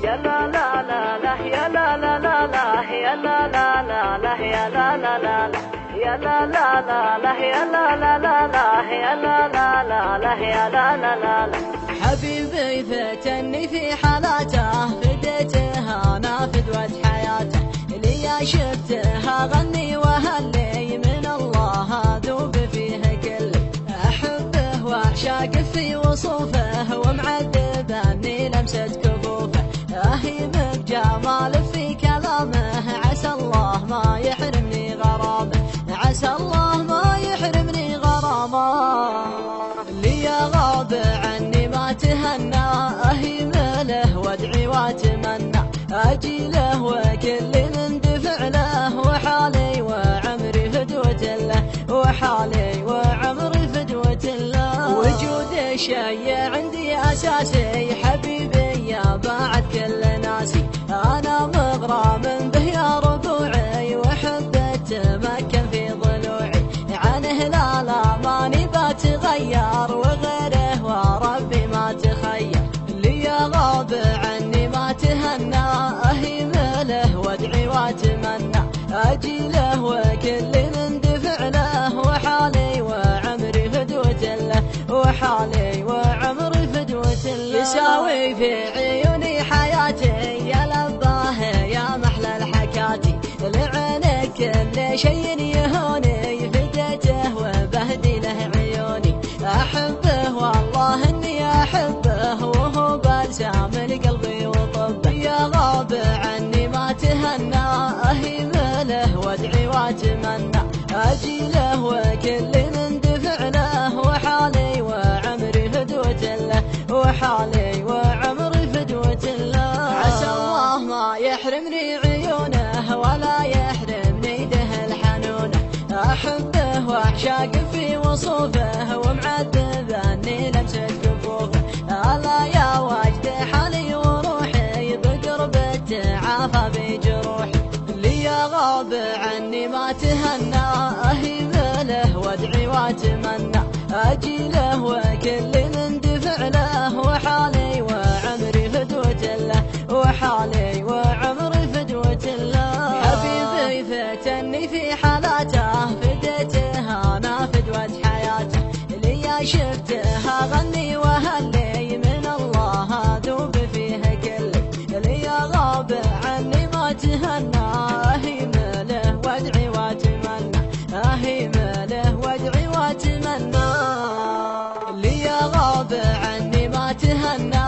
يا لا لا لا لا يا لا لا لا لا يا لا لا لا لا يا لا لا لا لا يا لا لا لا لا يا لا لا لا لا يا لا لا لا لا يا لا لا لا لا. حبيبي فتني في حالاته، فديتها انا فدوة حياته، اللي شفتها غني وهلي من الله ذوب فيه كله، احبه واعشاق في وصوفه ومعذبني لمسة كفوفه، اهيم بجمال في كلامه عسى الله ما يحرمني غرامه، عسى الله ما يحرمني غرامه. اللي غاب عني ما تهنى اهيم له وادعي واتمنى، اجي له وكل من دفع له، وحالي وعمري فدوة له، وحالي وعمري فدوة له. وجود شي عندي اساسي حبيبي يا بعد كل ناسي، انا مغرام به يا ربوعي، وحبه تمكن في ضلوعي، عنه لا ماني بتغير، وغيره وربي ما تخير. اللي غاب عني ما تهنى اهيم له وادعي واتمنى، اجي له وكل من دفع له، وحالي وعمري فدوة له، وحالي وعمري فدوة له. يساوي في عيوني حياتي يا لباه يا محلى الحكاتي، لعينك كل شيء يهوني، فديته وبهدي له عيوني، احبه والله اني احبه، وهو بلسام قلبي وطبه. يا غاب عني ما تهنى اهيم له وادعي واتمنى، اجي له وكل من دفع له، وحالي وعمري فدوة له، وحالي وعمري فدوة له. عسى الله ما يحرمني عيونه ولا يحرمني ده الحنونه، احبه واعشاق في وصوفه ومعذبني لمسة كفوفه، الا يا واجد حالي وروحي بقربه عافى بجروحي. اللي غاب عني ما تهنى اهيم له وادعي واتمنى، اجي له وكل من دفع له، وحالي وعمري فدوة له، وحالي وعمري فدوة له. حبيبي فتني في حالاته، فديتها انا فدوة حياته، اللي شفتها غني وهلي من الله ذوب فيه كله. اللي غاب عني ما تهنى اهيم له وادعي واتمنى، اهيم له وادعي واتمنى. اللي غاب عني ما تهنى